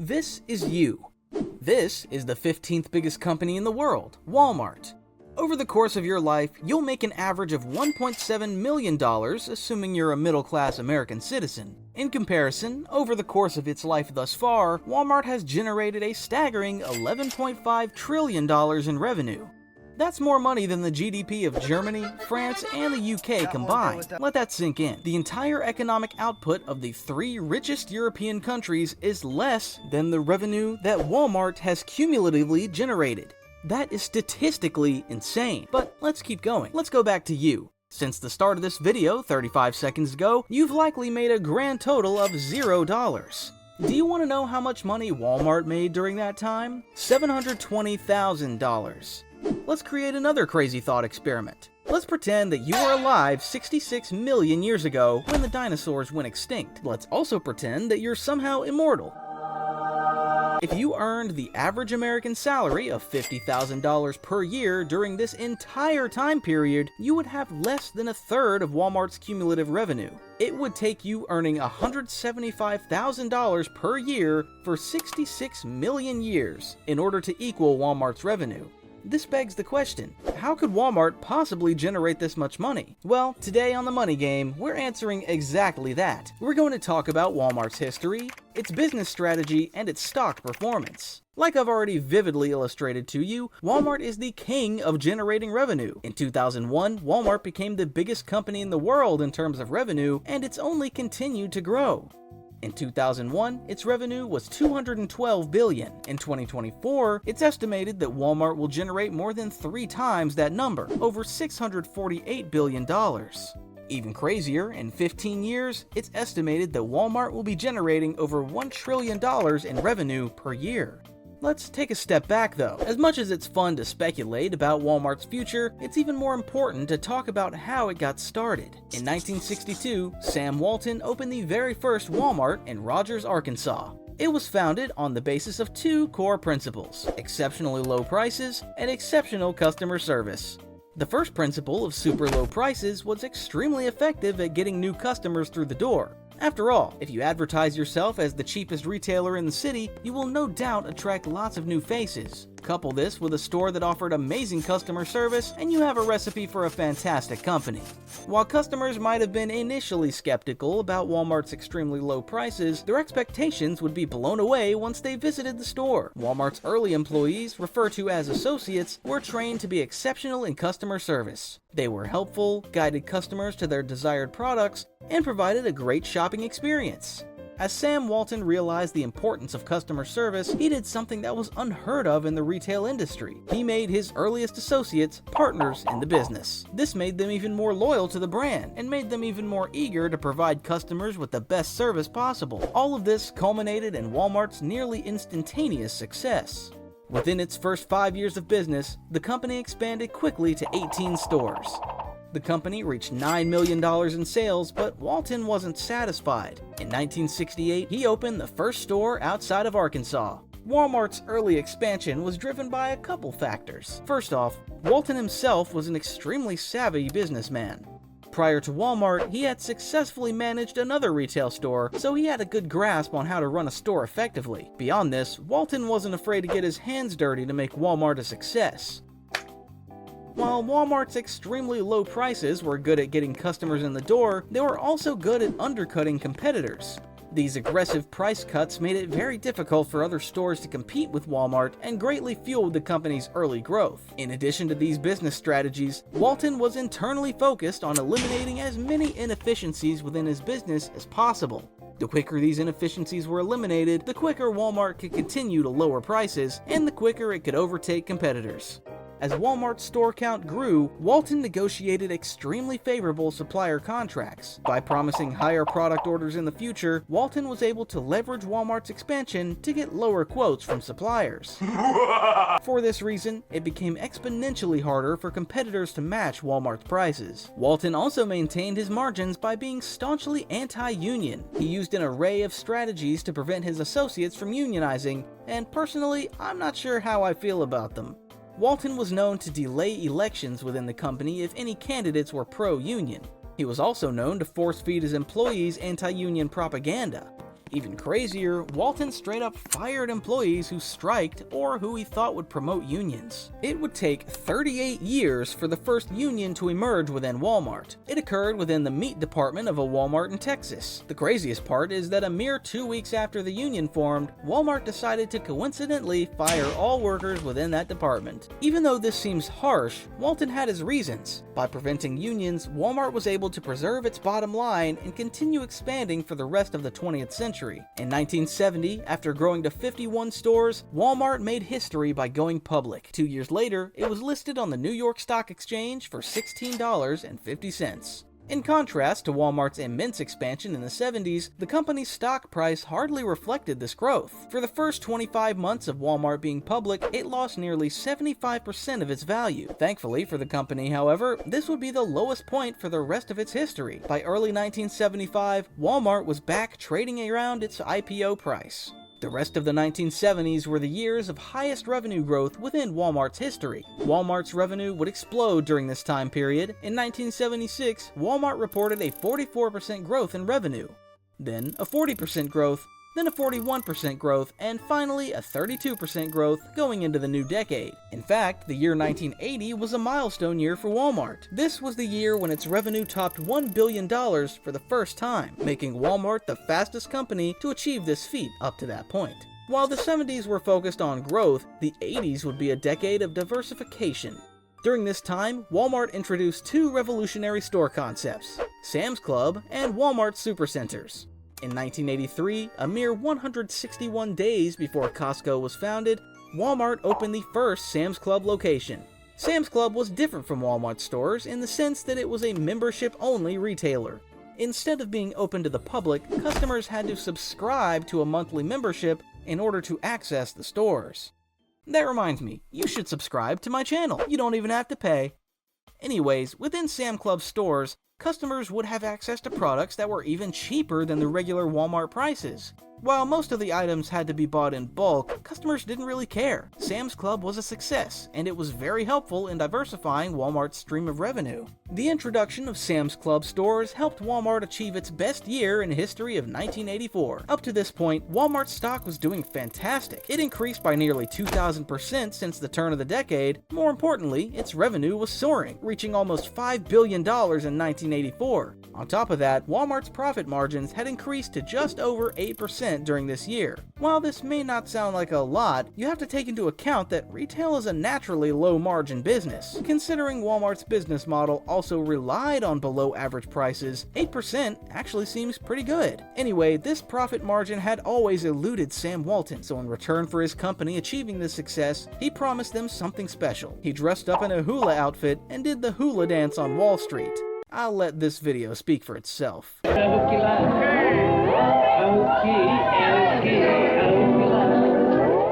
This is you. This is the 15th biggest company in the world, Walmart. Over the course of your life, you'll make an average of $1.7 million, assuming you're a middle-class American citizen. In comparison, over the course of its life thus far, Walmart has generated a staggering $11.5 trillion in revenue. That's more money than the GDP of Germany, France, and the UK combined. Let that sink in. The entire economic output of the 3 richest European countries is less than the revenue that Walmart has cumulatively generated. That is statistically insane. But let's keep going. Let's go back to you. Since the start of this video 35 seconds ago, you've likely made a grand total of $0. Do you want to know how much money Walmart made during that time? $720,000. Let's create another crazy thought experiment. Let's pretend that you were alive 66 million years ago when the dinosaurs went extinct. Let's also pretend that you're somehow immortal. If you earned the average American salary of $50,000 per year during this entire time period, you would have less than a third of Walmart's cumulative revenue. It would take you earning $175,000 per year for 66 million years in order to equal Walmart's revenue. This begs the question, how could Walmart possibly generate this much money? Well, today on The Money Game, we're answering exactly that. We're going to talk about Walmart's history, its business strategy, and its stock performance. Like I've already vividly illustrated to you, Walmart is the king of generating revenue. In 2001, Walmart became the biggest company in the world in terms of revenue, and it's only continued to grow. In 2001, its revenue was $212 billion. In 2024, it's estimated that Walmart will generate more than 3 times that number, over $648 billion. Even crazier, in 15 years, it's estimated that Walmart will be generating over $1 trillion in revenue per year. Let's take a step back though. As much as it's fun to speculate about Walmart's future, it's even more important to talk about how it got started. In 1962, Sam Walton opened the very first Walmart in Rogers, Arkansas. It was founded on the basis of 2 core principles: exceptionally low prices and exceptional customer service. The first principle of super low prices was extremely effective at getting new customers through the door. After all, if you advertise yourself as the cheapest retailer in the city, you will no doubt attract lots of new faces. Couple this with a store that offered amazing customer service, and you have a recipe for a fantastic company. While customers might have been initially skeptical about Walmart's extremely low prices, their expectations would be blown away once they visited the store. Walmart's early employees, referred to as associates, were trained to be exceptional in customer service. They were helpful, guided customers to their desired products, and provided a great shopping experience. As Sam Walton realized the importance of customer service, he did something that was unheard of in the retail industry. He made his earliest associates partners in the business. This made them even more loyal to the brand, and made them even more eager to provide customers with the best service possible. All of this culminated in Walmart's nearly instantaneous success. Within its first 5 years of business, the company expanded quickly to 18 stores. The company reached $9 million in sales, but Walton wasn't satisfied. In 1968, he opened the first store outside of Arkansas. Walmart's early expansion was driven by a couple factors. First off, Walton himself was an extremely savvy businessman. Prior to Walmart, he had successfully managed another retail store, so he had a good grasp on how to run a store effectively. Beyond this, Walton wasn't afraid to get his hands dirty to make Walmart a success. While Walmart's extremely low prices were good at getting customers in the door, they were also good at undercutting competitors. These aggressive price cuts made it very difficult for other stores to compete with Walmart and greatly fueled the company's early growth. In addition to these business strategies, Walton was internally focused on eliminating as many inefficiencies within his business as possible. The quicker these inefficiencies were eliminated, the quicker Walmart could continue to lower prices, and the quicker it could overtake competitors. As Walmart's store count grew, Walton negotiated extremely favorable supplier contracts. By promising higher product orders in the future, Walton was able to leverage Walmart's expansion to get lower quotes from suppliers. For this reason, it became exponentially harder for competitors to match Walmart's prices. Walton also maintained his margins by being staunchly anti-union. He used an array of strategies to prevent his associates from unionizing, and personally, I'm not sure how I feel about them. Walton was known to delay elections within the company if any candidates were pro-union. He was also known to force-feed his employees anti-union propaganda. Even crazier, Walton straight up fired employees who striked or who he thought would promote unions. It would take 38 years for the first union to emerge within Walmart. It occurred within the meat department of a Walmart in Texas. The craziest part is that a mere 2 weeks after the union formed, Walmart decided to coincidentally fire all workers within that department. Even though this seems harsh, Walton had his reasons. By preventing unions, Walmart was able to preserve its bottom line and continue expanding for the rest of the 20th century. In 1970, after growing to 51 stores, Walmart made history by going public. 2 years later, it was listed on the New York Stock Exchange for $16.50. In contrast to Walmart's immense expansion in the 70s, the company's stock price hardly reflected this growth. For the first 25 months of Walmart being public, it lost nearly 75% of its value. Thankfully for the company, however, this would be the lowest point for the rest of its history. By early 1975, Walmart was back trading around its IPO price. The rest of the 1970s were the years of highest revenue growth within Walmart's history. Walmart's revenue would explode during this time period. In 1976, Walmart reported a 44% growth in revenue, then a 40% growth, then a 41% growth, and finally a 32% growth going into the new decade. In fact, the year 1980 was a milestone year for Walmart. This was the year when its revenue topped $1 billion for the first time, making Walmart the fastest company to achieve this feat up to that point. While the 70s were focused on growth, the 80s would be a decade of diversification. During this time, Walmart introduced two revolutionary store concepts, Sam's Club and Walmart Supercenters. In 1983, a mere 161 days before Costco was founded, Walmart opened the first Sam's Club location. Sam's Club was different from Walmart stores in the sense that it was a membership-only retailer. Instead of being open to the public, customers had to subscribe to a monthly membership in order to access the stores. That reminds me, you should subscribe to my channel. You don't even have to pay. Anyways, within Sam Club stores, customers would have access to products that were even cheaper than the regular Walmart prices. While most of the items had to be bought in bulk, customers didn't really care. Sam's Club was a success, and it was very helpful in diversifying Walmart's stream of revenue. The introduction of Sam's Club stores helped Walmart achieve its best year in history of 1984. Up to this point, Walmart's stock was doing fantastic. It increased by nearly 2,000% since the turn of the decade. More importantly, its revenue was soaring, reaching almost $5 billion in 1984. On top of that, Walmart's profit margins had increased to just over 8% during this year. While this may not sound like a lot, you have to take into account that retail is a naturally low-margin business. Considering Walmart's business model also relied on below-average prices, 8% actually seems pretty good. Anyway, this profit margin had always eluded Sam Walton, so in return for his company achieving this success, he promised them something special. He dressed up in a hula outfit and did the hula dance on Wall Street. I'll let this video speak for itself.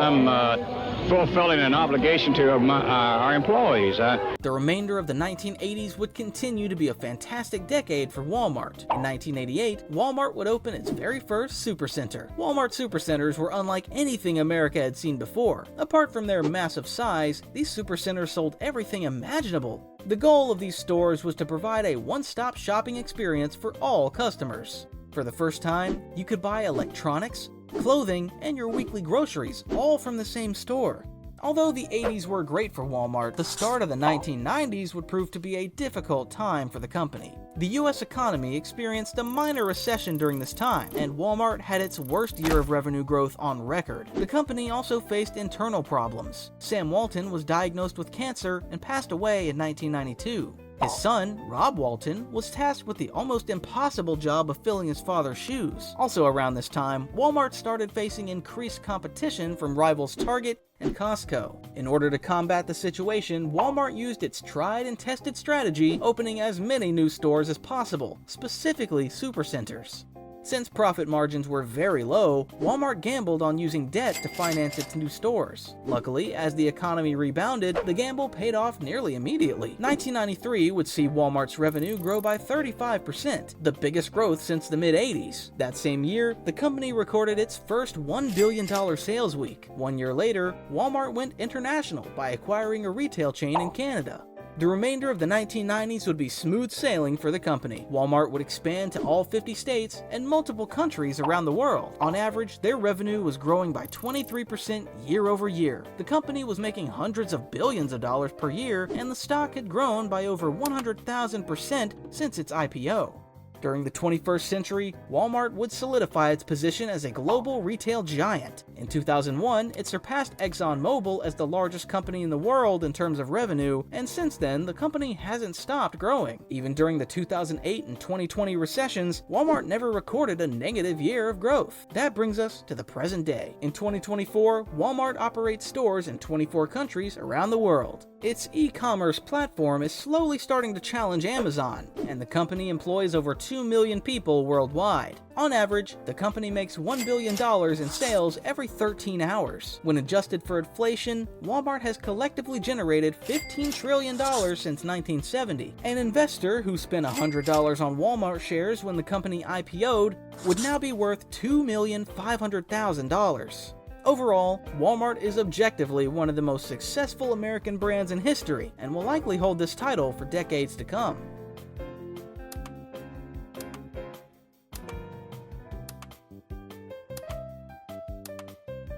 I'm fulfilling an obligation to our employees. The remainder of the 1980s would continue to be a fantastic decade for Walmart. In 1988, Walmart would open its very first supercenter. Walmart supercenters were unlike anything America had seen before. Apart from their massive size, these supercenters sold everything imaginable. The goal of these stores was to provide a one-stop shopping experience for all customers. For the first time, you could buy electronics, clothing, and your weekly groceries all from the same store. Although the 80s were great for Walmart, the start of the 1990s would prove to be a difficult time for the company. The US economy experienced a minor recession during this time, and Walmart had its worst year of revenue growth on record. The company also faced internal problems. Sam Walton was diagnosed with cancer and passed away in 1992. His son, Rob Walton, was tasked with the almost impossible job of filling his father's shoes. Also around this time, Walmart started facing increased competition from rivals Target and Costco. In order to combat the situation, Walmart used its tried and tested strategy, opening as many new stores as possible, specifically supercenters. Since profit margins were very low, Walmart gambled on using debt to finance its new stores. Luckily, as the economy rebounded, the gamble paid off nearly immediately. 1993 would see Walmart's revenue grow by 35%, the biggest growth since the mid-80s. That same year, the company recorded its first $1 billion sales week. 1 year later, Walmart went international by acquiring a retail chain in Canada. The remainder of the 1990s would be smooth sailing for the company. Walmart would expand to all 50 states and multiple countries around the world. On average, their revenue was growing by 23% year over year. The company was making hundreds of billions of dollars per year, and the stock had grown by over 100,000% since its IPO. During the 21st century, Walmart would solidify its position as a global retail giant. In 2001, it surpassed ExxonMobil as the largest company in the world in terms of revenue, and since then, the company hasn't stopped growing. Even during the 2008 and 2020 recessions, Walmart never recorded a negative year of growth. That brings us to the present day. In 2024, Walmart operates stores in 24 countries around the world. Its e-commerce platform is slowly starting to challenge Amazon, and the company employs over 2 million people worldwide. On average, the company makes $1 billion in sales every 13 hours. When adjusted for inflation, Walmart has collectively generated $15 trillion since 1970. An investor who spent $100 on Walmart shares when the company IPO'd would now be worth $2,500,000. Overall, Walmart is objectively one of the most successful American brands in history and will likely hold this title for decades to come.